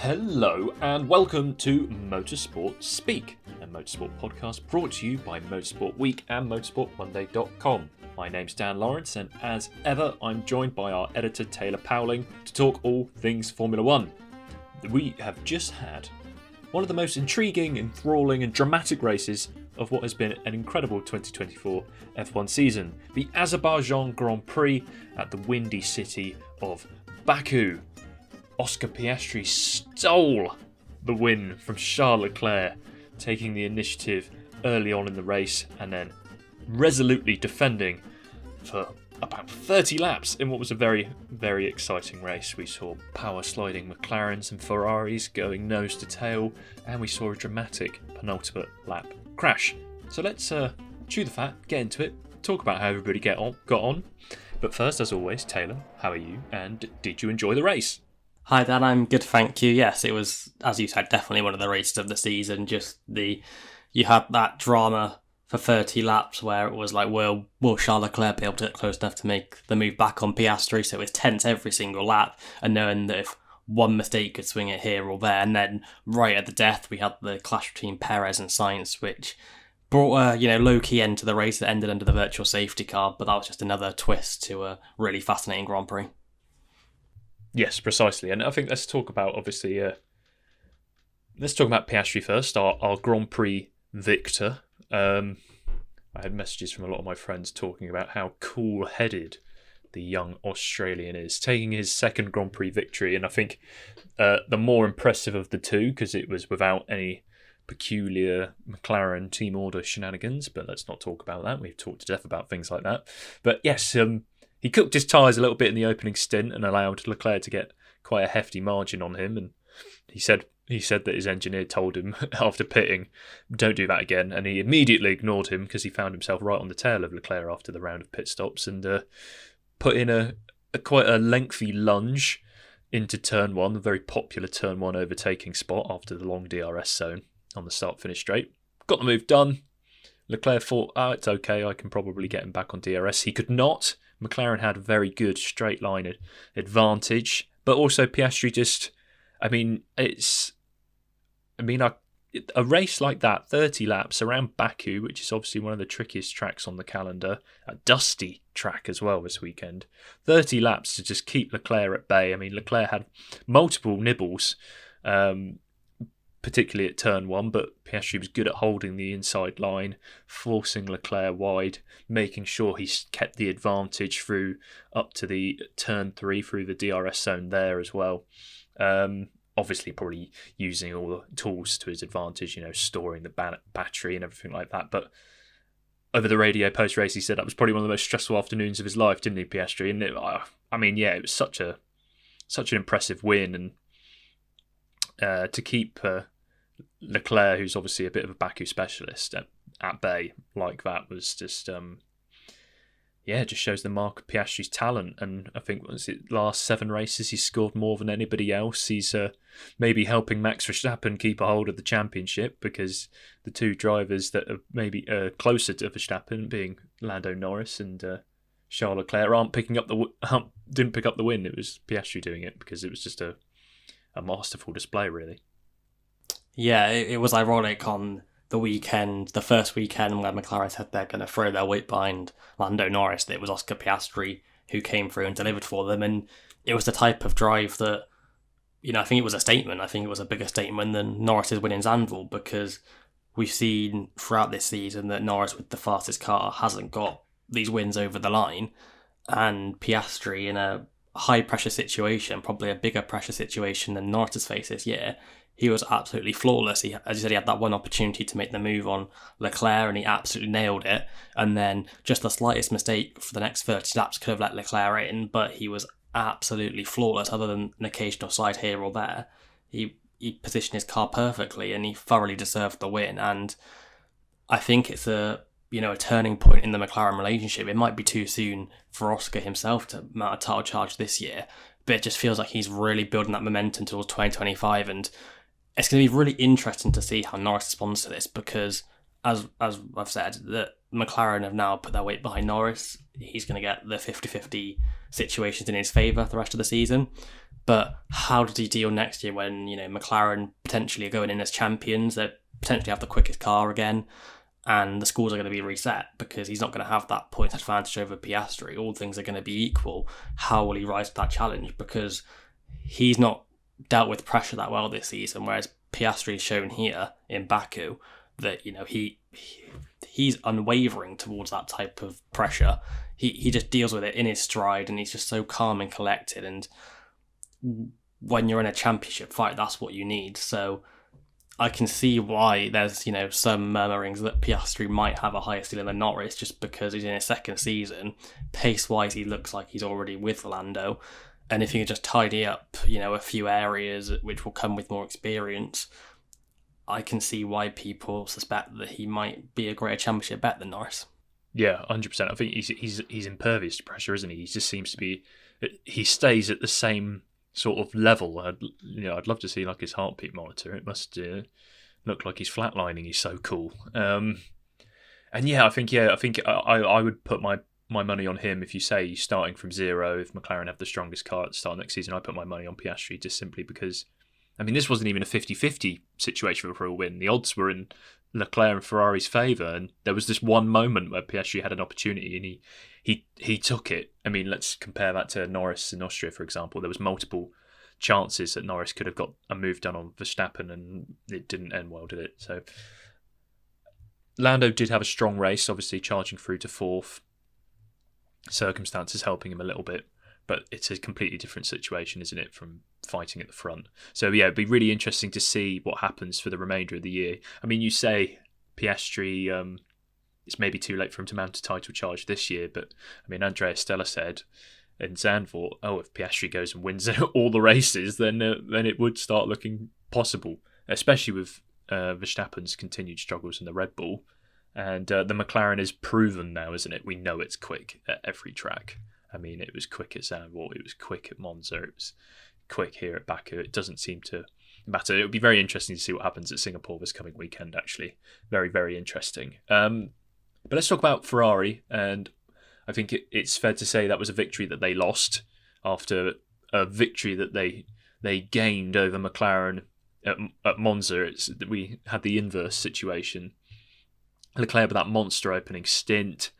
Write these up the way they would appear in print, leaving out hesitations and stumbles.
Hello and welcome to Motorsport Speak, a motorsport podcast brought to you by Motorsport Week and motorsportmonday.com. My name's Dan Lawrence, and as ever I'm joined by our editor Taylor Powling to talk all things Formula One. We have just had one of the most intriguing, enthralling and dramatic races of what has been an incredible 2024 F1 season, the Azerbaijan Grand Prix at the windy city of Baku. Oscar Piastri stole the win from Charles Leclerc, taking the initiative early on in the race and then resolutely defending for about 30 laps in what was a very, very exciting race. We saw power sliding McLarens and Ferraris going nose to tail, and we saw a dramatic penultimate lap crash. So let's chew the fat, get into it, talk about how everybody got on. But first, as always, Taylor, how are you, and did you enjoy the race? Hi Dan, I'm good, thank you. Yes, it was, as you said, definitely one of the races of the season. You had that drama for 30 laps where it was like, will Charles Leclerc be able to get close enough to make the move back on Piastri? So it was tense every single lap, and knowing that if one mistake could swing it here or there. And then right at the death, we had the clash between Perez and Sainz, which brought a low-key end to the race that ended under the virtual safety car, but that was just another twist to a really fascinating Grand Prix. Yes, precisely. And I think let's talk about, obviously, let's talk about Piastri first, our Grand Prix victor. I had messages from a lot of my friends talking about how cool-headed the young Australian is, taking his second Grand Prix victory. And I think the more impressive of the two, because it was without any peculiar McLaren team order shenanigans, but let's not talk about that. We've talked to death about things like that. But yes, he cooked his tyres a little bit in the opening stint and allowed Leclerc to get quite a hefty margin on him. And he said that his engineer told him after pitting, don't do that again. And he immediately ignored him because he found himself right on the tail of Leclerc after the round of pit stops and put in a quite a lengthy lunge into turn one, a very popular turn one overtaking spot after the long DRS zone on the start-finish straight. Got the move done. Leclerc thought, it's okay, I can probably get him back on DRS. He could not. McLaren had a very good straight line advantage, but also Piastri a race like that, 30 laps around Baku, which is obviously one of the trickiest tracks on the calendar, a dusty track as well this weekend. 30 laps to just keep Leclerc at bay. I mean, Leclerc had multiple nibbles, particularly at turn one, but Piastri was good at holding the inside line, forcing Leclerc wide, making sure he kept the advantage through up to the turn three through the DRS zone there as well. Obviously, probably using all the tools to his advantage, storing the battery and everything like that. But over the radio post-race, he said that was probably one of the most stressful afternoons of his life, didn't he, Piastri? And it was such an impressive win, and to keep Leclerc, who's obviously a bit of a Baku specialist, at bay like that was just, just shows the mark of Piastri's talent. And I think last 7 races he's scored more than anybody else. He's maybe helping Max Verstappen keep a hold of the championship, because the two drivers that are maybe closer to Verstappen, being Lando Norris and Charles Leclerc, didn't pick up the win. It was Piastri doing it, because it was just a masterful display, really. Yeah, it was ironic on the first weekend where McLaren said they're going to throw their weight behind Lando Norris, that it was Oscar Piastri who came through and delivered for them. And it was the type of drive that, I think it was a statement. I think it was a bigger statement than Norris's win in Zandvoort, because we've seen throughout this season that Norris with the fastest car hasn't got these wins over the line. And Piastri, in a high-pressure situation, probably a bigger pressure situation than Norris has faced this year, he was absolutely flawless. As you said, he had that one opportunity to make the move on Leclerc and he absolutely nailed it. And then just the slightest mistake for the next 30 laps could have let Leclerc in, but he was absolutely flawless. Other than an occasional side here or there, he positioned his car perfectly and he thoroughly deserved the win. And I think it's a turning point in the McLaren relationship. It might be too soon for Oscar himself to mount a title charge this year, but it just feels like he's really building that momentum towards 2025, and it's going to be really interesting to see how Norris responds to this, because as I've said, that McLaren have now put their weight behind Norris. He's going to get the 50-50 situations in his favour the rest of the season. But how does he deal next year when, McLaren potentially are going in as champions? They potentially have the quickest car again, and the scores are going to be reset because he's not going to have that point advantage over Piastri. All things are going to be equal. How will he rise to that challenge? Because he's not dealt with pressure that well this season, whereas Piastri has shown here in Baku that, he's unwavering towards that type of pressure. He just deals with it in his stride, and he's just so calm and collected. And when you're in a championship fight, that's what you need. So I can see why there's, some murmurings that Piastri might have a higher ceiling than Norris, just because he's in his second season. Pace-wise, he looks like he's already with Lando. And if he can just tidy up, a few areas which will come with more experience, I can see why people suspect that he might be a greater championship bet than Norris. Yeah, 100%. I think he's impervious to pressure, isn't he? He just seems to be. He stays at the same sort of level. I'd love to see like his heartbeat monitor. It must look like he's flatlining. He's so cool. And yeah, I think I would put my money on him. If you say he's starting from zero, if McLaren have the strongest car at the start of next season, I put my money on Piastri just simply because. I mean, this wasn't even a 50-50 situation for a win. The odds were in Leclerc and Ferrari's favour, and there was this one moment where Piastri had an opportunity and he took it. I mean, let's compare that to Norris in Austria, for example. There was multiple chances that Norris could have got a move done on Verstappen, and it didn't end well, did it? So Lando did have a strong race, obviously charging through to fourth. Circumstances helping him a little bit, but it's a completely different situation, isn't it, from fighting at the front? So yeah, it'd be really interesting to see what happens for the remainder of the year. I mean, you say Piastri, it's maybe too late for him to mount a title charge this year, but I mean, Andrea Stella said in Zandvoort, if Piastri goes and wins all the races, then it would start looking possible, especially with Verstappen's continued struggles in the Red Bull. And the McLaren is proven now, isn't it? We know it's quick at every track. I mean, it was quick at Zandvoort, it was quick at Monza, it was quick here at Baku. It doesn't seem to matter. It would be very interesting to see what happens at Singapore this coming weekend, actually. Very, very interesting. But let's talk about Ferrari, and I think it's fair to say that was a victory that they lost after a victory that they gained over McLaren at Monza. We had the inverse situation. Leclerc with that monster opening stint,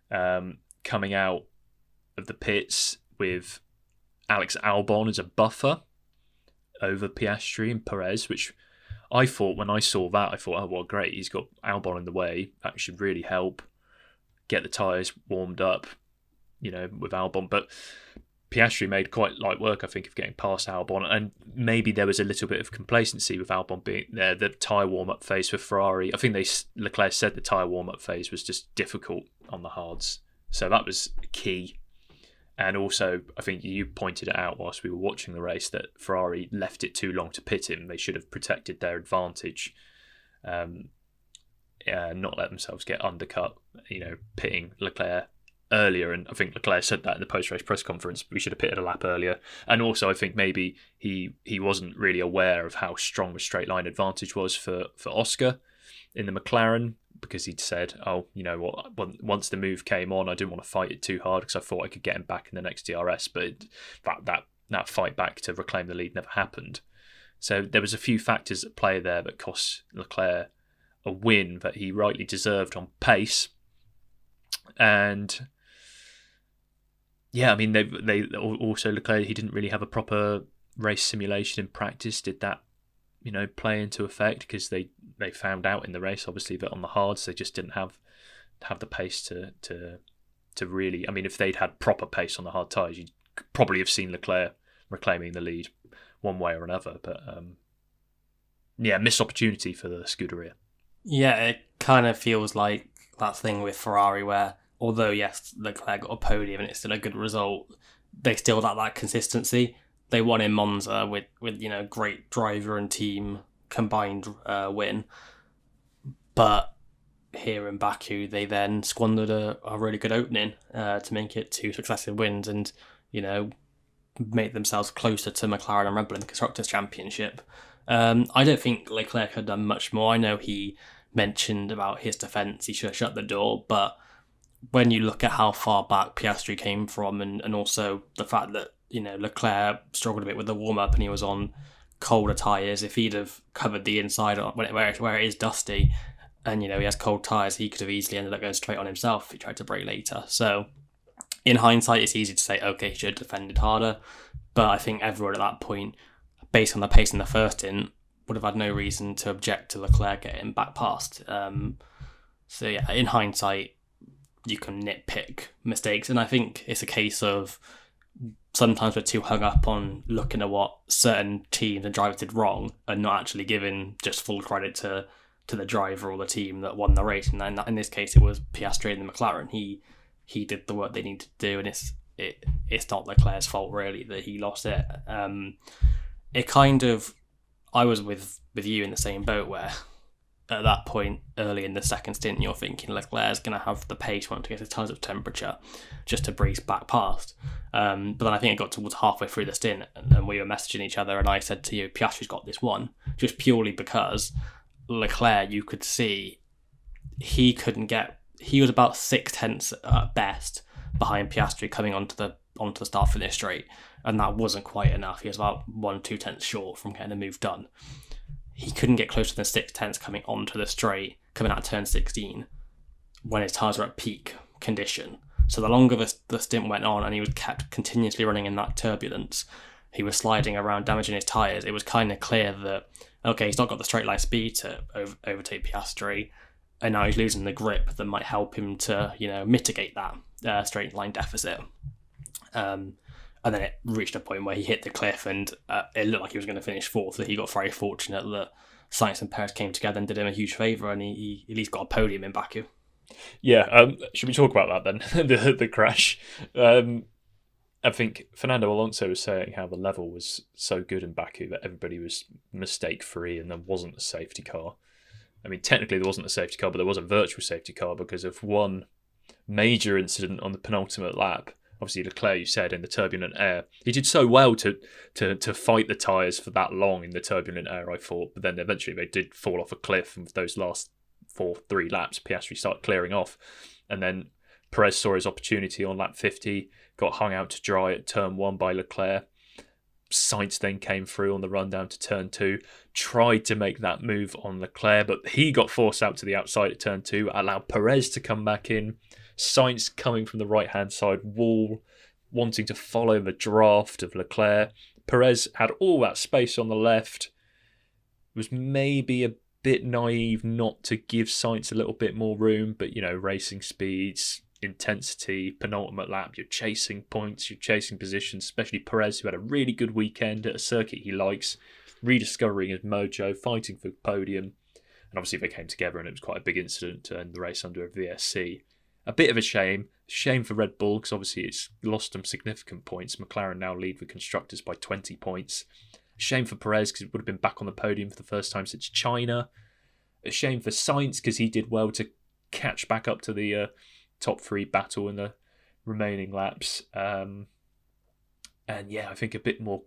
coming out of the pits with Alex Albon as a buffer over Piastri and Perez, which I thought, when I saw that, I thought, oh, well, great, he's got Albon in the way. That should really help get the tyres warmed up, with Albon. But Piastri made quite light work, I think, of getting past Albon, and maybe there was a little bit of complacency with Albon being there. The tyre warm-up phase for Ferrari, I think Leclerc said the tyre warm-up phase was just difficult on the hards, so that was key. And also, I think you pointed it out whilst we were watching the race that Ferrari left it too long to pit him. They should have protected their advantage, not let themselves get undercut, pitting Leclerc earlier. And I think Leclerc said that in the post-race press conference, we should have pitted a lap earlier. And also, I think maybe he wasn't really aware of how strong the straight line advantage was for Oscar in the McLaren, because he'd said, once the move came on, I didn't want to fight it too hard because I thought I could get him back in the next DRS, but that fight back to reclaim the lead never happened. So there was a few factors at play there that cost Leclerc a win that he rightly deserved on pace. And yeah, I mean, they also, Leclerc, he didn't really have a proper race simulation in practice. Did that play into effect, because they found out in the race, obviously, that on the hards they just didn't have the pace to really. I mean, if they'd had proper pace on the hard tyres, you'd probably have seen Leclerc reclaiming the lead one way or another. But missed opportunity for the Scuderia. Yeah, it kind of feels like that thing with Ferrari where, although yes, Leclerc got a podium and it's still a good result, they still lack that consistency. They won in Monza with great driver and team combined win, but here in Baku they then squandered a really good opening to make it 2 successive wins and make themselves closer to McLaren and Red Bull in the Constructors Championship. I don't think Leclerc had done much more. I know he mentioned about his defence, he should have shut the door, but when you look at how far back Piastri came from and also the fact that Leclerc struggled a bit with the warm-up and he was on colder tyres. If he'd have covered the inside where it is dusty and, he has cold tyres, he could have easily ended up going straight on himself if he tried to brake later. So in hindsight, it's easy to say, okay, he should have defended harder. But I think everyone at that point, based on the pace in the first stint, would have had no reason to object to Leclerc getting back past. So yeah, in hindsight, you can nitpick mistakes. And I think it's a case of sometimes we're too hung up on looking at what certain teams and drivers did wrong and not actually giving just full credit to the driver or the team that won the race. And in this case, it was Piastri and the McLaren. He did the work they needed to do, and it's not Leclerc's fault really that he lost it. It kind of, I was with you in the same boat where at that point early in the second stint you're thinking Leclerc's going to have the pace once he gets his tons of temperature just to breeze back past. But then I think it got towards halfway through the stint and we were messaging each other and I said to you, Piastri's got this one, just purely because Leclerc, you could see he was about 0.6 at best behind Piastri coming onto the start finish straight, and that wasn't quite enough. He was about 1-2 tenths short from getting the move done. He couldn't get closer than 0.6 coming onto the straight, coming out of turn 16, when his tyres were at peak condition. So the longer the stint went on and he was kept continuously running in that turbulence, he was sliding around, damaging his tyres. It was kind of clear that, okay, he's not got the straight line speed to overtake Piastri, and now he's losing the grip that might help him to, mitigate that straight line deficit. And then it reached a point where he hit the cliff and it looked like he was going to finish fourth. So he got very fortunate that Sainz and Perez came together and did him a huge favour, and he at least got a podium in Baku. Yeah, should we talk about that then? the crash. I think Fernando Alonso was saying how the level was so good in Baku that everybody was mistake-free and there wasn't a safety car. I mean, technically there wasn't a safety car, but there was a virtual safety car because of one major incident on the penultimate lap. Obviously, Leclerc, you said, in the turbulent air. He did so well to fight the tyres for that long in the turbulent air, I thought. But then eventually they did fall off a cliff. And for those last 3 laps, Piastri started clearing off. And then Perez saw his opportunity on lap 50, got hung out to dry at turn 1 by Leclerc. Sainz then came through on the run down to turn 2, tried to make that move on Leclerc, but he got forced out to the outside at turn 2, allowed Perez to come back in. Sainz coming from the right-hand side wall, wanting to follow the draft of Leclerc. Perez had all that space on the left. Was maybe a bit naive not to give Sainz a little bit more room, but, racing speeds, intensity, penultimate lap, you're chasing points, you're chasing positions, especially Perez, who had a really good weekend at a circuit he likes, rediscovering his mojo, fighting for podium. And obviously they came together and it was quite a big incident to end the race under a VSC. A bit of a shame for Red Bull because obviously it's lost them significant points. McLaren now lead the Constructors by 20 points. A shame for Perez because he would have been back on the podium for the first time since China. A shame for Sainz because he did well to catch back up to the top 3 battle in the remaining laps. And yeah, I think a bit more,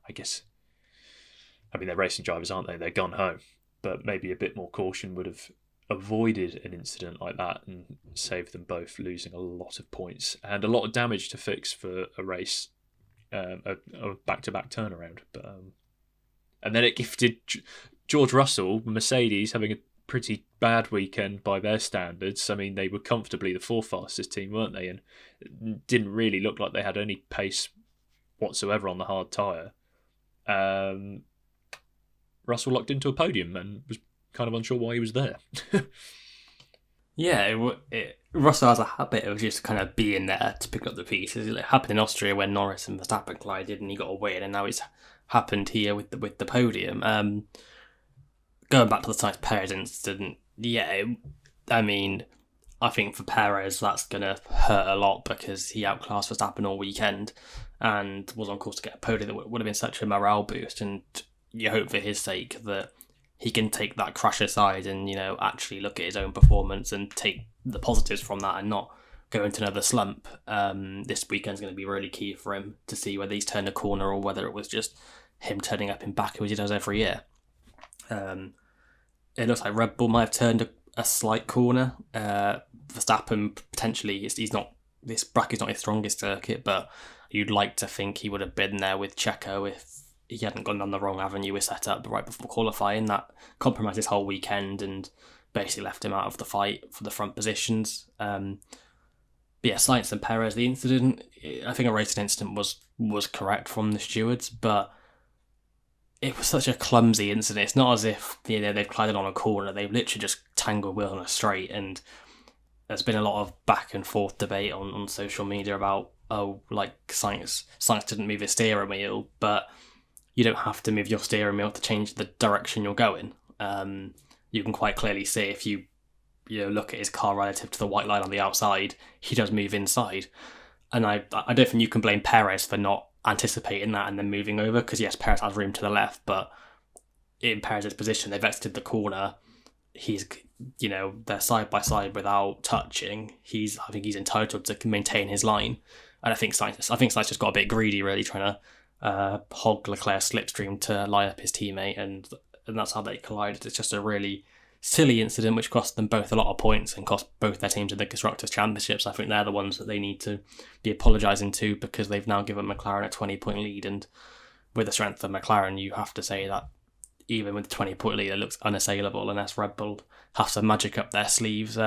they're racing drivers, aren't they? They're gone home. But maybe a bit more caution would have avoided an incident like that and saved them both losing a lot of points and a lot of damage to fix for a race, a back-to-back turnaround. But and then it gifted George Russell, Mercedes, having a pretty bad weekend by their standards. I mean, they were comfortably the 4th fastest team, weren't they? And it didn't really look like they had any pace whatsoever on the hard tyre. Russell locked into a podium and was kind of unsure why he was there. Yeah, Russell has a habit of just kind of being there to pick up the pieces. It happened in Austria when Norris and Verstappen collided and he got a win, and now it's happened here with the podium. Going back to the Sainz Perez incident, I think for Perez that's going to hurt a lot because he outclassed Verstappen all weekend and was on course to get a podium that would have been such a morale boost, and you hope for his sake that he can take that crash aside and, actually look at his own performance and take the positives from that and not go into another slump. This weekend's going to be really key for him to see whether he's turned a corner or whether it was just him turning up in Baku as he does every year. It looks like Red Bull might have turned a slight corner. Verstappen potentially, he's not this Baku's not his strongest circuit, but you'd like to think he would have been there with Checo if he hadn't gone down the wrong avenue with setup right before qualifying. That compromised his whole weekend and basically left him out of the fight for the front positions. But yeah, Sainz and Perez, the incident, I think a racing incident was correct from the stewards, but it was such a clumsy incident. It's not as if they've collided on a corner. They've literally just tangled wheels on a straight, and there's been a lot of back and forth debate on social media about, Sainz didn't move his steering wheel, but you don't have to move your steering wheel to change the direction you're going. You can quite clearly see if you look at his car relative to the white line on the outside, he does move inside. And I don't think you can blame Perez for not anticipating that and then moving over, because yes, Perez has room to the left, but in Perez's position, they've exited the corner. They're side by side without touching. I think he's entitled to maintain his line. And I think Sainz just got a bit greedy, really trying to hog Leclerc's slipstream to line up his teammate, and that's how they collided. It's just a really silly incident which cost them both a lot of points and cost both their teams in the Constructors' Championships. I think they're the ones that they need to be apologising to, because they've now given McLaren a 20-point lead, and with the strength of McLaren, you have to say that even with the 20-point lead, it looks unassailable unless Red Bull have to magic up their sleeves.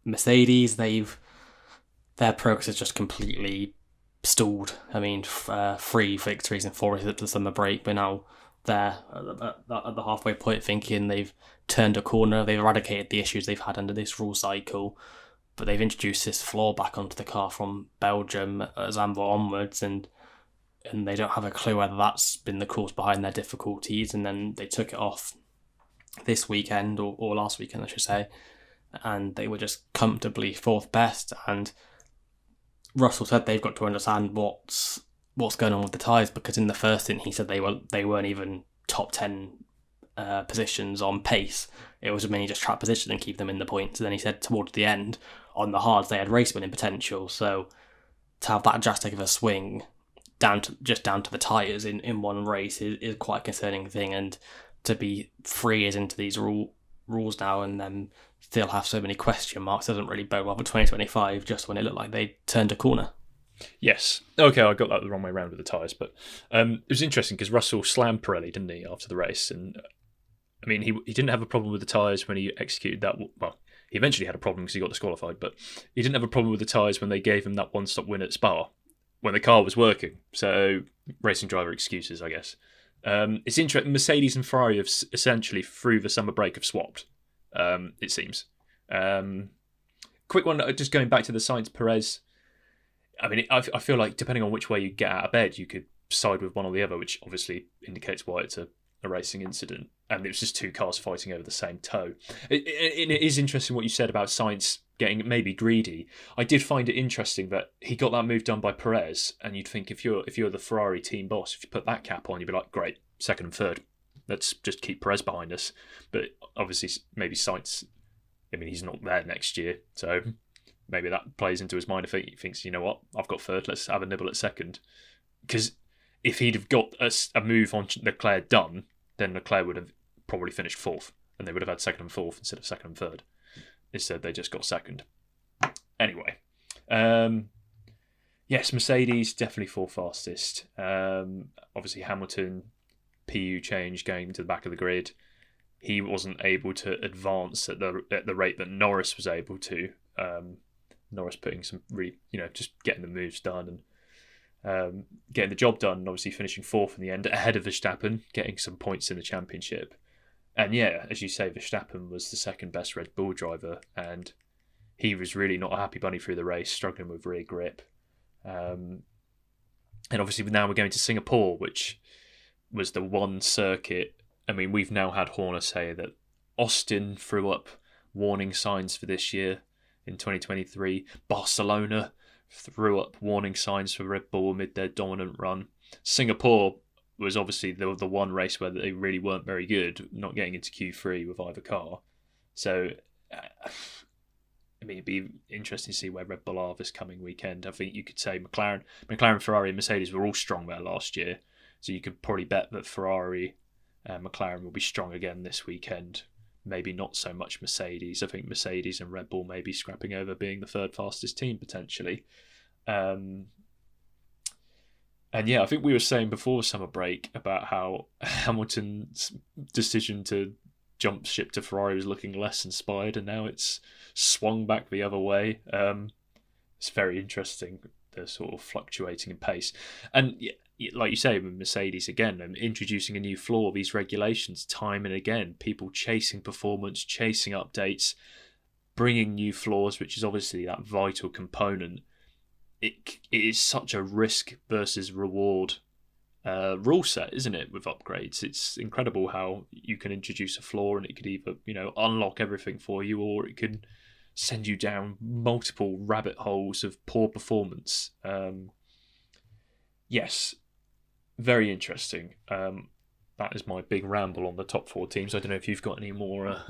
Mercedes, their progress is just completely stalled. I mean, 3 victories and 4 at the summer break, but now they're at the halfway point thinking they've turned a corner, they've eradicated the issues they've had under this rule cycle, but they've introduced this floor back onto the car from Belgium, Zandvoort onwards, and they don't have a clue whether that's been the cause behind their difficulties. And then they took it off this weekend, or last weekend I should say, and they were just comfortably 4th best. And Russell said they've got to understand what's going on with the tyres, because in the first stint he said they weren't even top 10 positions on pace. It was mainly just track position and keep them in the points. And then he said towards the end on the hards they had race winning potential. So to have that drastic of a swing down to the tyres in one race is quite a concerning thing. And to be 3 years into these rules now and then still have so many question marks doesn't really bode well for 2025, just when it looked like they turned a corner. Yes. Okay, I got that the wrong way around with the tyres, but it was interesting because Russell slammed Pirelli, didn't he, after the race? And I mean, he didn't have a problem with the tyres when he executed that. Well, he eventually had a problem because he got disqualified, but he didn't have a problem with the tyres when they gave him that one-stop win at Spa, when the car was working. So, racing driver excuses, I guess. It's interesting. Mercedes and Ferrari have essentially, through the summer break, have swapped, it seems. Quick one, just going back to the Sainz Perez. I mean, I feel like depending on which way you get out of bed, you could side with one or the other, which obviously indicates why it's a racing incident. And it was just 2 cars fighting over the same toe. It is interesting what you said about Sainz getting maybe greedy. I did find it interesting that he got that move done by Perez, and you'd think if you're the Ferrari team boss, if you put that cap on, you'd be like, great, 2nd and 3rd. Let's just keep Perez behind us. But obviously, maybe Sainz, I mean, he's not there next year, so maybe that plays into his mind if he thinks, you know what, I've got 3rd, let's have a nibble at 2nd. Because if he'd have got a move on Leclerc done, then Leclerc would have probably finished 4th, and they would have had 2nd and 4th instead of 2nd and 3rd. Instead, they just got 2nd. Anyway, yes, Mercedes definitely 4th fastest. Obviously, Hamilton, PU change going to the back of the grid. He wasn't able to advance at the rate that Norris was able to. Norris putting some really, just getting the moves done and getting the job done, and obviously finishing 4th in the end, ahead of Verstappen, getting some points in the championship. And yeah, as you say, Verstappen was the 2nd best Red Bull driver, and he was really not a happy bunny through the race, struggling with rear grip. And obviously now we're going to Singapore, which was the one circuit. I mean, we've now had Horner say that Austin threw up warning signs for this year in 2023. Barcelona threw up warning signs for Red Bull amid their dominant run. Singapore was obviously the one race where they really weren't very good, not getting into Q3 with either car. So, I mean, it'd be interesting to see where Red Bull are this coming weekend. I think you could say McLaren, Ferrari and Mercedes were all strong there last year. So you could probably bet that Ferrari and McLaren will be strong again this weekend. maybe not so much Mercedes. I think Mercedes and Red Bull may be scrapping over being the third fastest team potentially. And yeah, I think we were saying before summer break about how Hamilton's decision to jump ship to Ferrari was looking less inspired, and now it's swung back the other way. It's very interesting, the sort of fluctuating in pace. And like you say, with Mercedes again, and introducing a new flaw, these regulations time and again, people chasing performance, chasing updates, bringing new flaws, which is obviously that vital component. It is such a risk versus reward rule set, isn't it, with upgrades? It's incredible how you can introduce a flaw and it could either, unlock everything for you, or it could send you down multiple rabbit holes of poor performance. Yes, very interesting. That is my big ramble on the top 4 teams. I don't know if you've got any more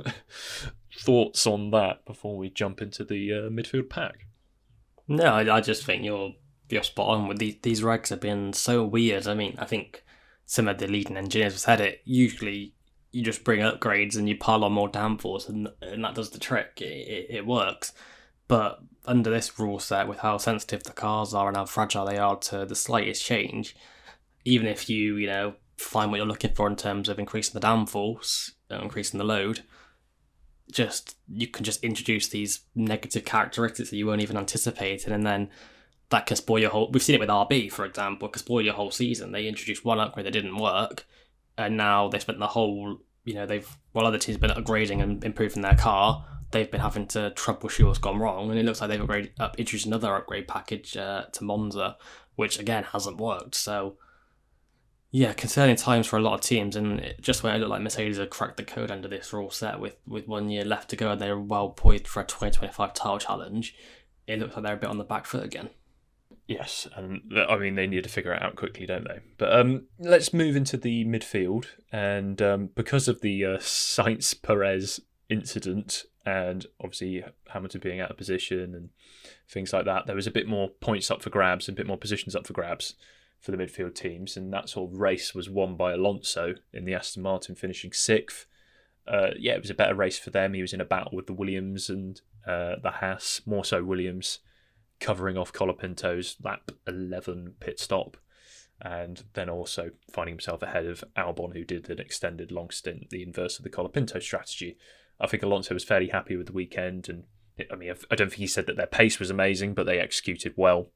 thoughts on that before we jump into the midfield pack. No, I just think you're spot on with these regs have been so weird. I mean, I think some of the leading engineers have said it. Usually, you just bring upgrades and you pile on more downforce, and that does the trick. It works. But under this rule set, with how sensitive the cars are and how fragile they are to the slightest change, even if you find what you're looking for in terms of increasing the downforce, increasing the load, you can just introduce these negative characteristics that you weren't even anticipating, and then that can spoil your whole... We've seen it with RB, for example. It can spoil your whole season. They introduced one upgrade that didn't work, and now they spent the whole... while other teams have been upgrading and improving their car, they've been having to troubleshoot what's gone wrong, and it looks like they've introduced another upgrade package to Monza, which, again, hasn't worked. So, yeah, concerning times for a lot of teams, and just when it looked like Mercedes had cracked the code under this rule set with 1 year left to go and they're well poised for a 2025 title challenge, it looks like they're a bit on the back foot again. Yes, and I mean, they need to figure it out quickly, don't they? But let's move into the midfield, and because of the Sainz Perez incident, and obviously Hamilton being out of position and things like that, there was a bit more points up for grabs and a bit more positions up for grabs for the midfield teams, and that sort of race was won by Alonso in the Aston Martin, finishing 6th. It was a better race for them. He was in a battle with the Williams and the Haas, more so Williams, covering off Colapinto's lap 11 pit stop, and then also finding himself ahead of Albon, who did an extended long stint, the inverse of the Colapinto strategy. I think Alonso was fairly happy with the weekend, and I don't think he said that their pace was amazing, but they executed well.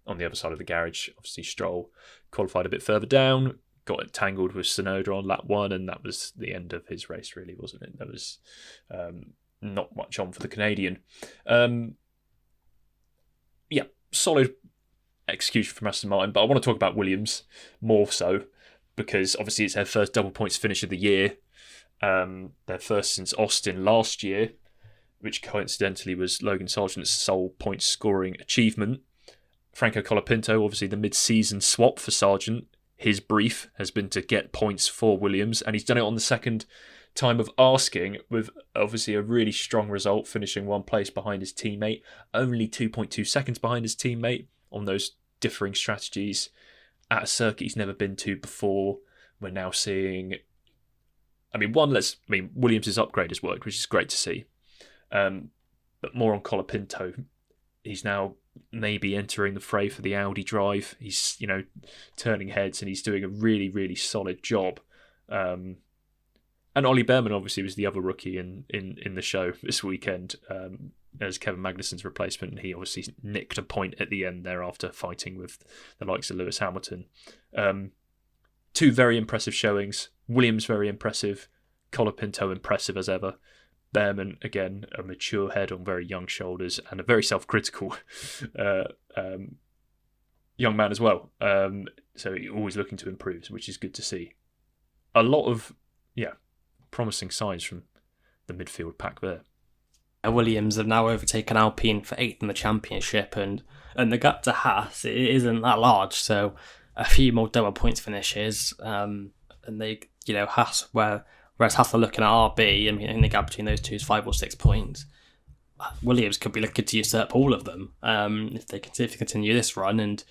On the other side of the garage, obviously Stroll qualified a bit further down, got entangled with Tsunoda on lap 1, and that was the end of his race, really, wasn't it? There was not much on for the Canadian. Solid execution from Aston Martin, but I want to talk about Williams more so, because obviously it's their first double points finish of the year, their first since Austin last year, which coincidentally was Logan Sargent's sole point scoring achievement. Franco Colapinto, obviously the mid-season swap for Sargent, his brief has been to get points for Williams, and he's done it on the second time of asking, with obviously a really strong result, finishing 1 place behind his teammate, only 2.2 seconds behind his teammate on those differing strategies at a circuit he's never been to before. We're now seeing, Williams' upgrade has worked, which is great to see, but more on Colapinto. He's now maybe entering the fray for the Audi drive. He's turning heads, and he's doing a really, really solid job. And Ollie Bearman obviously was the other rookie in the show this weekend as Kevin Magnussen's replacement, and he obviously nicked a point at the end there after fighting with the likes of Lewis Hamilton. 2 very impressive showings. Williams very impressive. Colapinto impressive as ever. Bearman, again, a mature head on very young shoulders, and a very self-critical young man as well. So always looking to improve, which is good to see. A lot of promising signs from the midfield pack there. Williams have now overtaken Alpine for 8th in the championship, and the gap to Haas, it isn't that large, so a few more double points finishes, and they, Haas, whereas Haas are looking at RB, and the gap between those two is 5 or 6 points. Williams could be looking to usurp all of them if they continue this run, and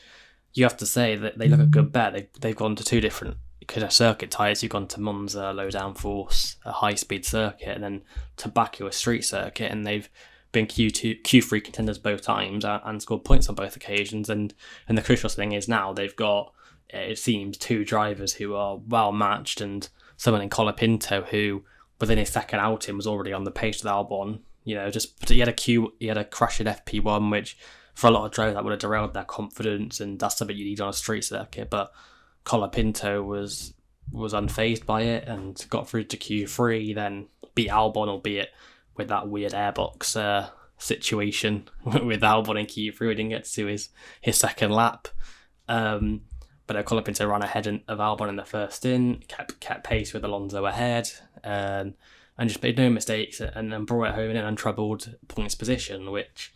you have to say that they look a good bet. They've gone to 2 different because of circuit tyres, you've gone to Monza, low downforce, a high-speed circuit, and then to Baku, a street circuit, and they've been Q3 contenders both times and scored points on both occasions. And the crucial thing is now they've got, it seems, 2 drivers who are well matched, and someone in Colapinto who, within his second outing, was already on the pace with Albon. He had a crash in FP1, which for a lot of drivers that would have derailed their confidence, and that's something you need on a street circuit. But Colapinto was unfazed by it and got through to Q3, then beat Albon, albeit with that weird airbox situation with Albon in Q3. We didn't get to do his second lap. But Colapinto ran ahead of Albon in the first stint, kept pace with Alonso ahead, and just made no mistakes, and then brought it home in an untroubled points position, which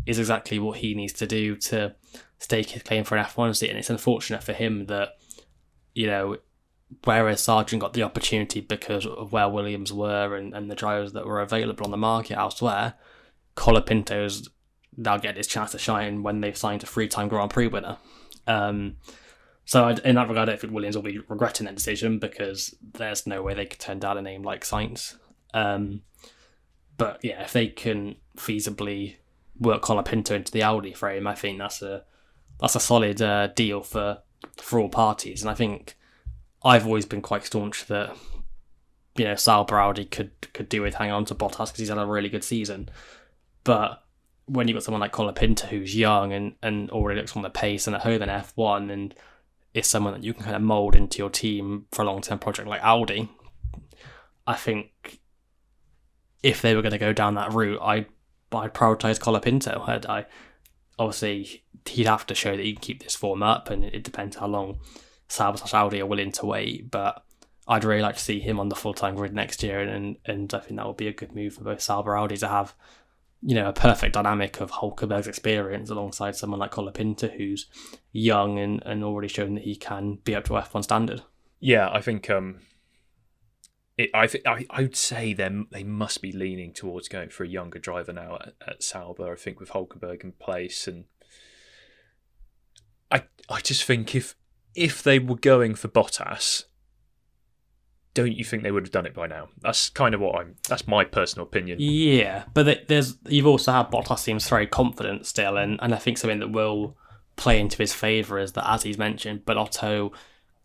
is exactly what he needs to do to stake his claim for an F1 seat. And it's unfortunate for him that, whereas Sargent got the opportunity because of where Williams were and the drivers that were available on the market elsewhere, Colapinto's now get his chance to shine when they've signed a 3-time Grand Prix winner. So in that regard, I don't think Williams will be regretting that decision, because there's no way they could turn down a name like Sainz. But yeah, if they can feasibly work Colapinto into the Audi frame, I think that's a solid deal for all parties. And I think I've always been quite staunch that Sauber Audi could do with hanging on to Bottas because he's had a really good season. But when you've got someone like Colapinto who's young and already looks on the pace and at home in F1 and is someone that you can kind of mould into your team for a long-term project like Audi, I think if they were going to go down that route, I'd prioritise Colapinto. Obviously, he'd have to show that he can keep this form up, and it depends how long Sauber/Audi are willing to wait, but I'd really like to see him on the full-time grid next year, and I think that would be a good move for both Sauber Audi to have a perfect dynamic of Hulkenberg's experience alongside someone like Colapinto, who's young and already shown that he can be up to F1 standard. Yeah, I think I would say they must be leaning towards going for a younger driver now at Sauber. I think with Hulkenberg in place, and I just think if they were going for Bottas, don't you think they would have done it by now? That's kind of that's my personal opinion. Yeah, but you've also had Bottas seems very confident still, and I think something that will play into his favour is that, as he's mentioned, Binotto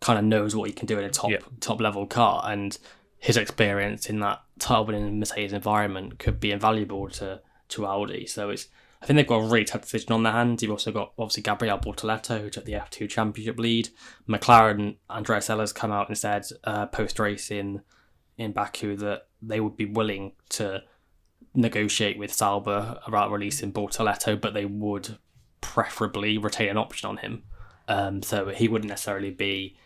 kind of knows what he can do in a top level car, and his experience in that title-winning Mercedes environment could be invaluable to Audi. So I think they've got a really tough decision on their hands. You've also got, obviously, Gabriel Bortoleto, who took the F2 Championship lead. McLaren, Andrea Seller's come out and said post-race in Baku that they would be willing to negotiate with Sauber about releasing Bortoleto, but they would preferably retain an option on him. So he wouldn't necessarily be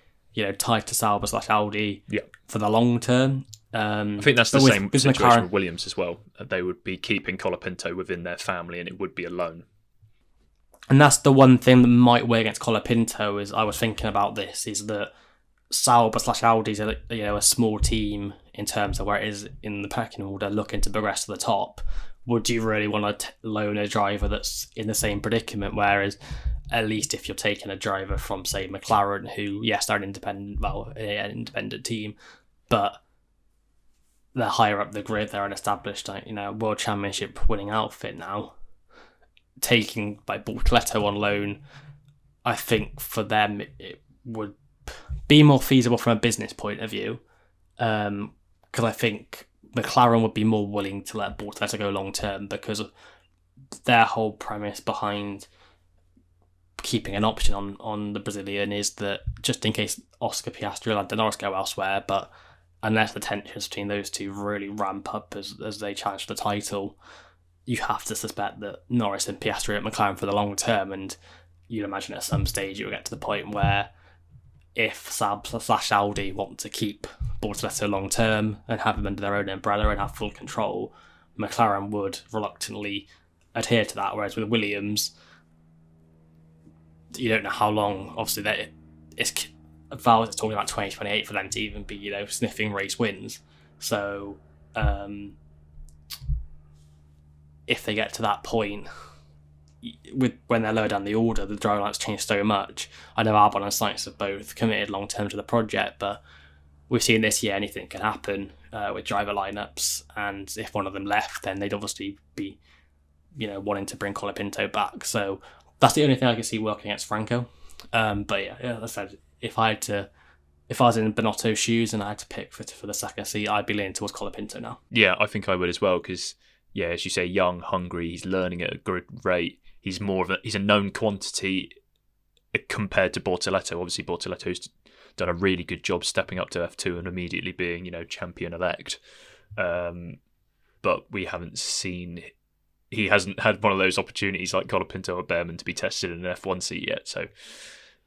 tied to Sauber/Audi for the long term. I think that's the same situation with Williams as well. They would be keeping Colapinto within their family, and it would be a loan. And that's the one thing that might weigh against Colapinto. Is I was thinking about this, is that Sauber/Audi is a small team in terms of where it is in the pecking order, looking to progress to the top. Would you really want to loan a driver that's in the same predicament? Whereas, at least if you're taking a driver from, say, McLaren, who, yes, they're an independent team, but they're higher up the grid, they're an established, World Championship winning outfit now. Taking Bortoleto on loan, I think for them it would be more feasible from a business point of view, because I think McLaren would be more willing to let Bortoleto go long term, because of their whole premise behind keeping an option on the Brazilian is that just in case Oscar Piastri and Lando Norris go elsewhere, but unless the tensions between those two really ramp up as they challenge for the title, you have to suspect that Norris and Piastri at McLaren for the long term, and you'd imagine at some stage you'll get to the point where if Sauber/Audi want to keep Bortoleto long term and have him under their own umbrella and have full control, McLaren would reluctantly adhere to that, whereas with Williams, you don't know how long. Obviously, Val is talking about 2028 for them to even be, sniffing race wins. So, if they get to that point, when they're lower down the order, the driver lineups change so much. I know Albon and Sainz have both committed long term to the project, but we've seen this year anything can happen with driver lineups, and if one of them left, then they'd obviously be, wanting to bring Colapinto back. So that's the only thing I can see working against Franco. But yeah, as I said, if I was in Binotto's shoes and I had to pick for the second seat, I'd be leaning towards Colapinto now. Yeah, I think I would as well, because, yeah, as you say, young, hungry, he's learning at a good rate. He's a known quantity compared to Bortoleto. Obviously, Bortoletto's done a really good job stepping up to F2 and immediately being, champion-elect. But we haven't seen... He hasn't had one of those opportunities like Colapinto or Bearman to be tested in an F1 seat yet, so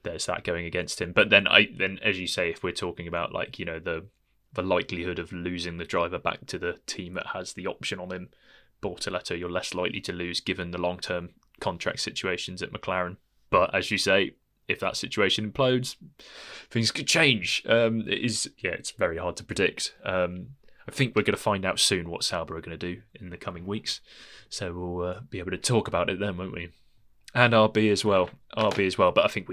there's that going against him. But then, as you say, if we're talking about the likelihood of losing the driver back to the team that has the option on him, Bortoleto, you're less likely to lose given the long-term contract situations at McLaren. But as you say, if that situation implodes, things could change. It's very hard to predict. I think we're going to find out soon what Sauber are going to do in the coming weeks. So we'll be able to talk about it then, won't we? And RB as well. But I think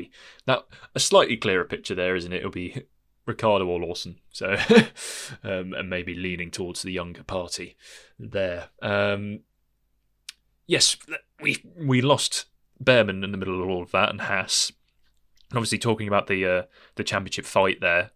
now a slightly clearer picture there, isn't it? It'll be Ricciardo or Lawson. So, and maybe leaning towards the younger party there. Yes, we lost Bearman in the middle of all of that, and Haas. And obviously, talking about the championship fight there,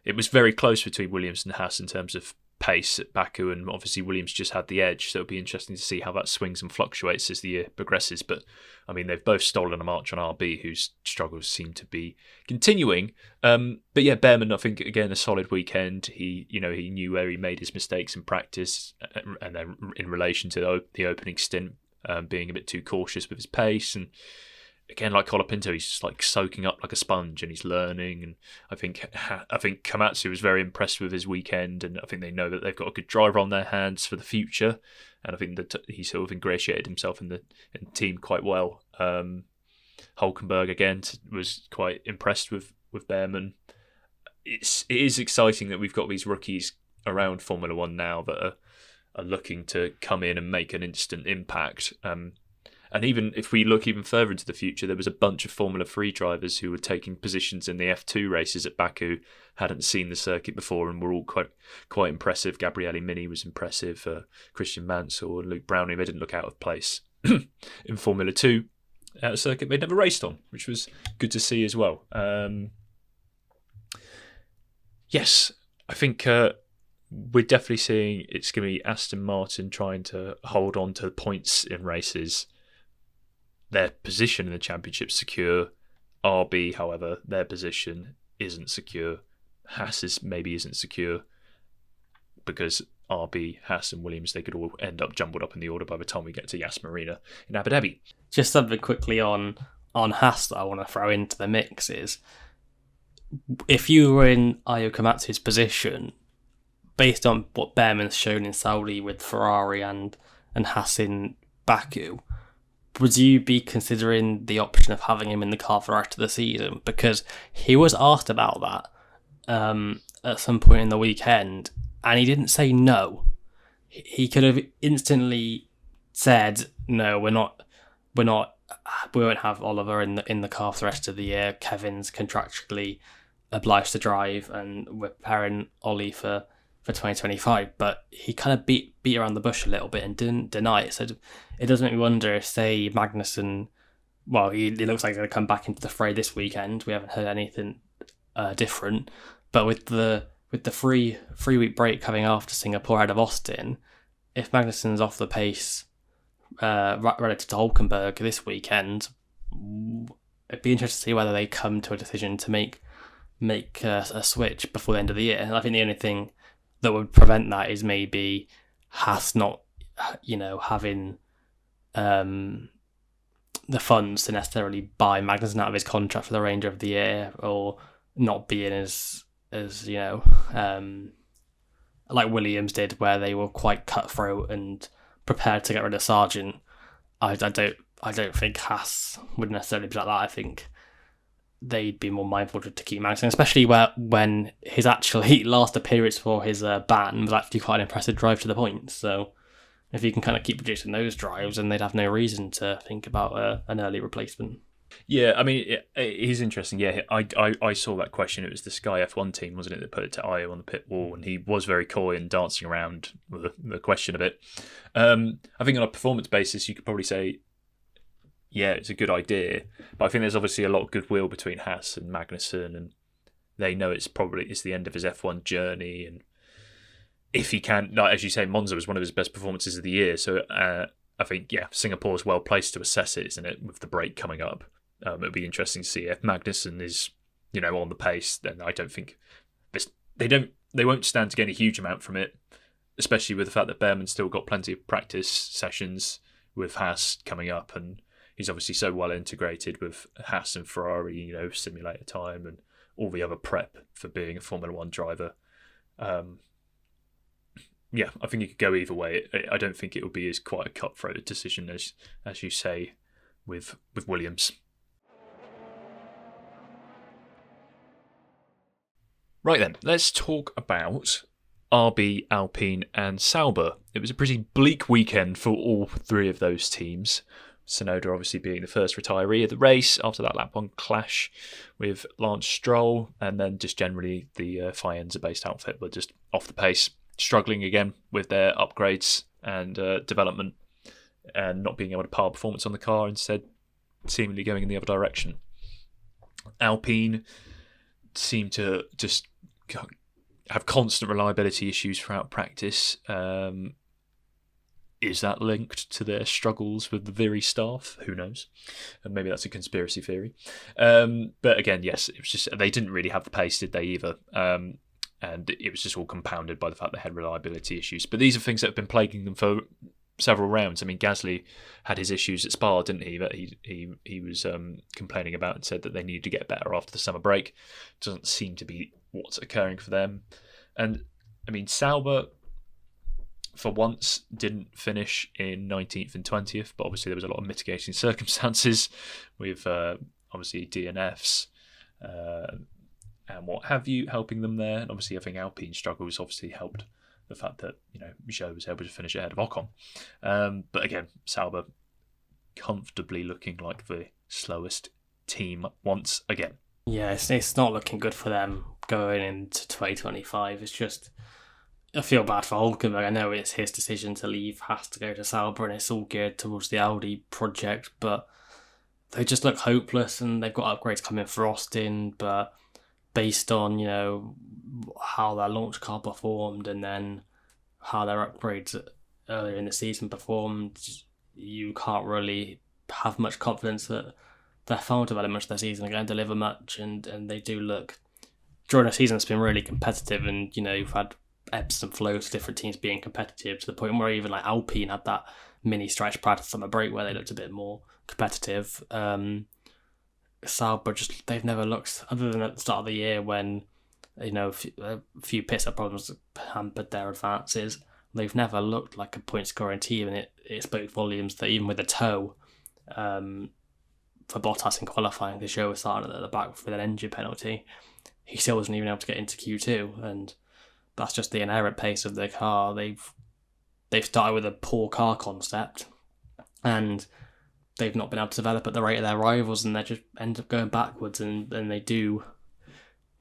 it was very close between Williams and Haas in terms of pace at Baku, and obviously Williams just had the edge, so it'll be interesting to see how that swings and fluctuates as the year progresses. But I mean, they've both stolen a march on RB, whose struggles seem to be continuing. But yeah, Bearman, I think, again, a solid weekend. He knew where he made his mistakes in practice, and then in relation to the opening stint, being a bit too cautious with his pace. And again, like Colapinto, he's just like soaking up like a sponge, and he's learning. And I think Komatsu was very impressed with his weekend, and I think they know that they've got a good driver on their hands for the future. And I think that he sort of ingratiated himself in the team quite well. Hulkenberg again was quite impressed with Bearman. It is exciting that we've got these rookies around Formula One now that are looking to come in and make an instant impact. And even if we look even further into the future, there was a bunch of Formula 3 drivers who were taking positions in the F2 races at Baku, hadn't seen the circuit before, and were all quite impressive. Gabriele Mini was impressive, Christian Mansell and Luke Browning, they didn't look out of place in Formula 2 at a circuit they'd never raced on, which was good to see as well. Yes, I think we're definitely seeing it's going to be Aston Martin trying to hold on to points in races. Their position in the championship secure. RB, however, their position isn't secure. Haas maybe isn't secure because RB, Haas and Williams, they could all end up jumbled up in the order by the time we get to Yas Marina in Abu Dhabi. Just something quickly on Haas that I want to throw into the mix is, if you were in Ayo Komatsu's position, based on what Bearman's shown in Saudi with Ferrari and Haas in Baku, would you be considering the option of having him in the car for the rest of the season? Because he was asked about that at some point in the weekend, and he didn't say no. He could have instantly said, "No, we won't have Oliver in the car for the rest of the year. Kevin's contractually obliged to drive, and we're preparing Ollie for 2025, but he kind of beat around the bush a little bit and didn't deny it. So it does make me wonder if, say, Magnussen, well, he looks like he's going to come back into the fray this weekend. We haven't heard anything different, but with the 3-week break coming after Singapore out of Austin, if Magnussen's off the pace relative to Hulkenberg this weekend, it'd be interesting to see whether they come to a decision to make a switch before the end of the year. And I think the only thing that would prevent that is maybe Haas not, having the funds to necessarily buy Magnussen out of his contract for the remainder of the year, or not being as like Williams did, where they were quite cutthroat and prepared to get rid of Sargent. I don't think Haas would necessarily be like that. I think they'd be more mindful to keep Magnussen, especially when his actually last appearance for his ban was actually quite an impressive drive to the points. So if he can kind of keep producing those drives, then they'd have no reason to think about an early replacement. Yeah, I mean, it is interesting. Yeah, I saw that question. It was the Sky F1 team, wasn't it, that put it to Io on the pit wall, and he was very coy and dancing around with the question a bit. I think on a performance basis, you could probably say, yeah, it's a good idea, but I think there's obviously a lot of goodwill between Haas and Magnussen, and they know it's the end of his F1 journey, and if he can, like, as you say, Monza was one of his best performances of the year, so I think, yeah, Singapore's well placed to assess it, isn't it, with the break coming up. It'll be interesting to see if Magnussen is, on the pace. Then I don't think they won't stand to gain a huge amount from it, especially with the fact that Bearman's still got plenty of practice sessions with Haas coming up, and he's obviously so well integrated with Haas and Ferrari, simulator time and all the other prep for being a Formula One driver. Yeah, I think it could go either way. I don't think it will be as quite a cutthroat decision as you say with Williams. Right then, let's talk about RB, Alpine and Sauber. It was a pretty bleak weekend for all three of those teams. Tsunoda obviously being the first retiree of the race after that lap 1 clash with Lance Stroll, and then just generally the Faenza-based outfit were just off the pace, struggling again with their upgrades and development, and not being able to power performance on the car, instead seemingly going in the other direction. Alpine seem to just have constant reliability issues throughout practice. Is that linked to their struggles with the Viri staff? Who knows? And maybe that's a conspiracy theory. But again, yes, it was just they didn't really have the pace, did they, either? And it was just all compounded by the fact they had reliability issues. But these are things that have been plaguing them for several rounds. I mean, Gasly had his issues at Spa, didn't he? That he was complaining about and said that they needed to get better after the summer break. Doesn't seem to be what's occurring for them. And I mean, Sauber, for once, didn't finish in 19th and 20th, but obviously there was a lot of mitigating circumstances with obviously DNFs and what have you helping them there. And obviously I think Alpine struggles obviously helped the fact that Zhou was able to finish ahead of Ocon. But again, Sauber comfortably looking like the slowest team once again. Yeah, it's not looking good for them going into 2025. It's just, I feel bad for Hulkenberg. I know it's his decision to leave, has to go to Sauber, and it's all geared towards the Audi project, but they just look hopeless, and they've got upgrades coming for Austin, but based on, how their launch car performed and then how their upgrades earlier in the season performed, you can't really have much confidence that their final development of their season are going to deliver much, and they do look, during the season it's been really competitive, and you've had ebbs and flows of different teams being competitive to the point where even like Alpine had that mini stretch prior to summer break where they looked a bit more competitive. Sauber, they've never looked, other than at the start of the year when a few pit stop problems hampered their advances, they've never looked like a point scoring team, and it spoke volumes that even with a tow for Bottas in qualifying, the show was starting at the back with an engine penalty. He still wasn't even able to get into Q2, and that's just the inherent pace of their car. They've started with a poor car concept, and they've not been able to develop at the rate of their rivals, and they just end up going backwards. And they do,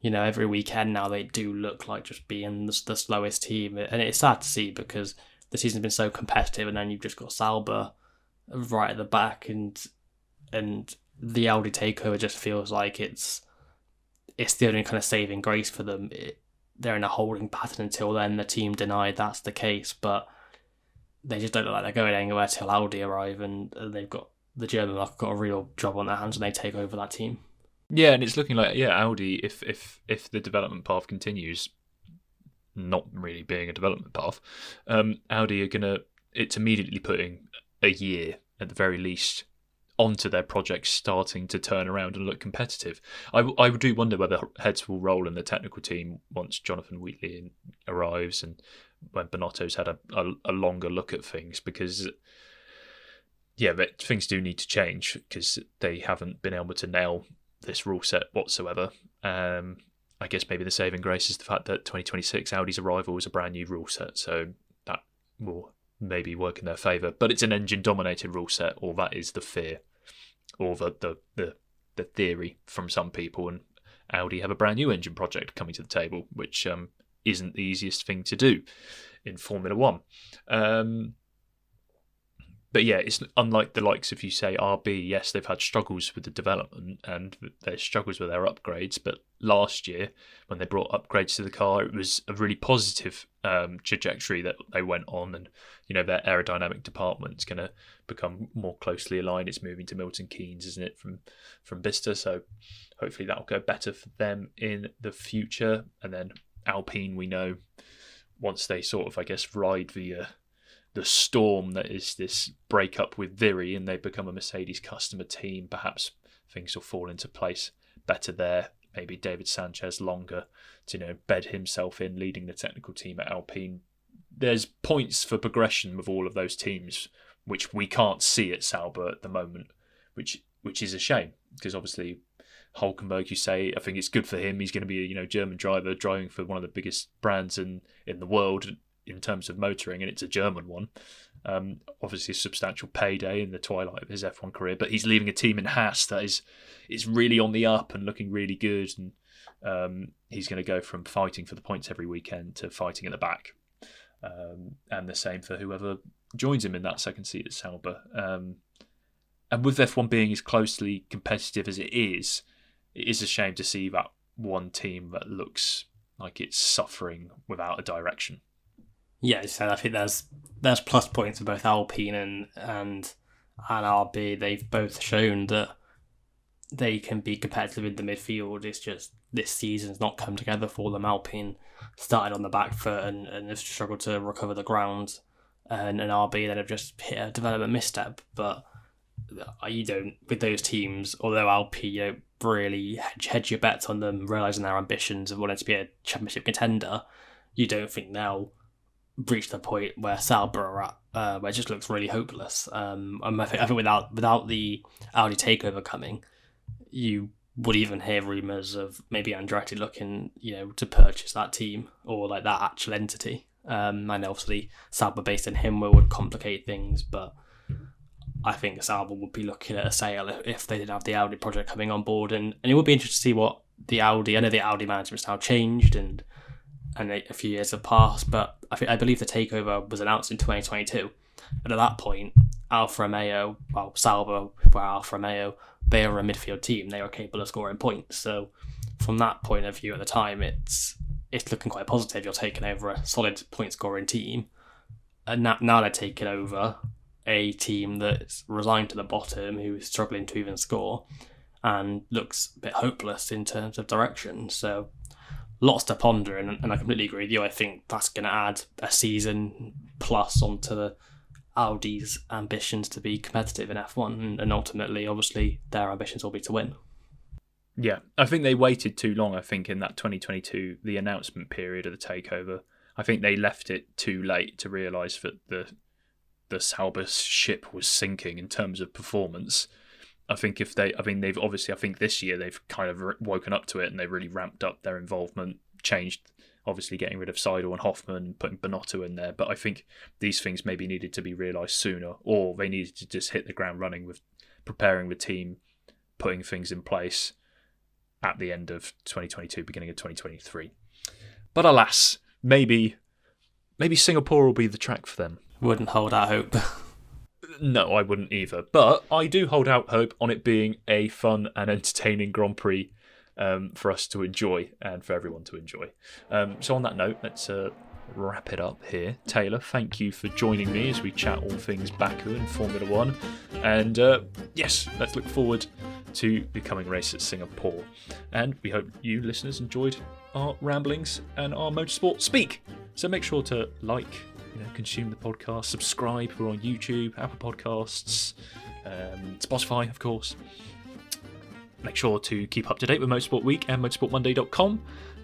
every weekend now they do look like just being the slowest team, and it's sad to see because the season's been so competitive, and then you've just got Sauber right at the back, and the Audi takeover just feels like it's the only kind of saving grace for them. They're in a holding pattern until then. The team denied that's the case, but they just don't look like they're going anywhere till Audi arrive, and they've got the German market got a real job on their hands, and they take over that team. Yeah, and it's looking like Audi, if the development path continues, not really being a development path, Audi are it's immediately putting a year at the very least onto their projects starting to turn around and look competitive. I do wonder whether heads will roll in the technical team once Jonathan Wheatley arrives and when Binotto's had a longer look at things, because but things do need to change because they haven't been able to nail this rule set whatsoever. I guess maybe the saving grace is the fact that 2026 Audi's arrival is a brand new rule set, so that will maybe work in their favour. But it's an engine-dominated rule set, or that is the fear, or the theory from some people. And Audi have a brand new engine project coming to the table, which isn't the easiest thing to do in Formula One. But yeah, it's unlike the likes of, you say, RB. Yes, they've had struggles with the development and their struggles with their upgrades. But last year, when they brought upgrades to the car, it was a really positive trajectory that they went on. And, their aerodynamic department's going to become more closely aligned. It's moving to Milton Keynes, isn't it, from Bicester? So hopefully that'll go better for them in the future. And then Alpine, we know, once they sort of, I guess, ride the storm that is this breakup with Viri and they become a Mercedes customer team, perhaps things will fall into place better there. Maybe David Sanchez longer to bed himself in leading the technical team at Alpine. There's points for progression with all of those teams, which we can't see at Sauber at the moment, which is a shame, because obviously Hulkenberg, you say, I think it's good for him. He's going to be a German driver driving for one of the biggest brands in the world in terms of motoring, and it's a German one. Obviously a substantial payday in the twilight of his F1 career, but he's leaving a team in Haas that is really on the up and looking really good, and he's going to go from fighting for the points every weekend to fighting at the back. And the same for whoever joins him in that second seat at Sauber. And with F1 being as closely competitive as it is a shame to see that one team that looks like it's suffering without a direction. Yeah, so I think there's plus points for both Alpine and RB. They've both shown that they can be competitive in the midfield. It's just this season's not come together for them. Alpine started on the back foot and have struggled to recover the ground, and RB then have just hit a development misstep. But you don't, with those teams, although Alpine, you don't really hedge your bets on them, realising their ambitions of wanting to be a championship contender, you don't think they'll reach the point where Sauber are at, where it just looks really hopeless. I think without the Audi takeover coming, you would even hear rumours of maybe Andretti looking, to purchase that team or like that actual entity. And obviously Sauber based in Himwell would complicate things, but I think Sauber would be looking at a sale if they did have the Audi project coming on board, and it would be interesting to see what the Audi. I know the Audi management's now changed and a few years have passed, but I believe the takeover was announced in 2022, and at that point, Sauber were Alfa Romeo, they were a midfield team. They were capable of scoring points. So from that point of view, at the time, it's looking quite positive. You're taking over a solid point scoring team, and now they're taking over a team that's resigned to the bottom, who is struggling to even score, and looks a bit hopeless in terms of direction. So lots to ponder, and I completely agree with you. I think that's going to add a season plus onto the Audi's ambitions to be competitive in F1, and ultimately, obviously, their ambitions will be to win. Yeah, I think they waited too long, in that 2022, the announcement period of the takeover. I think they left it too late to realise that the Sauber ship was sinking in terms of performance. I think this year they've kind of woken up to it and they've really ramped up their involvement, changed, obviously getting rid of Seidel and Hoffman, putting Bonotto in there. But I think these things maybe needed to be realised sooner, or they needed to just hit the ground running with preparing the team, putting things in place at the end of 2022, beginning of 2023. But alas, maybe Singapore will be the track for them. Wouldn't hold out hope. No, I wouldn't either. But I do hold out hope on it being a fun and entertaining Grand Prix for us to enjoy and for everyone to enjoy. So on that note, let's wrap it up here. Taylor, thank you for joining me as we chat all things Baku and Formula One. And yes, let's look forward to the coming race at Singapore. And we hope you listeners enjoyed our ramblings and our Motorsport Speak. So make sure to consume the podcast, subscribe. We're on YouTube, Apple Podcasts, Spotify, of course. Make sure to keep up to date with Motorsport Week and motorsportmonday.com,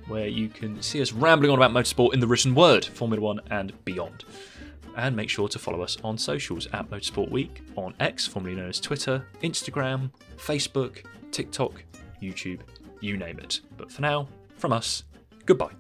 where you can see us rambling on about motorsport in the written word, Formula One and beyond. And make sure to follow us on socials at Motorsport Week on X, formerly known as Twitter, Instagram, Facebook, TikTok, YouTube, you name it. But for now, from us, goodbye.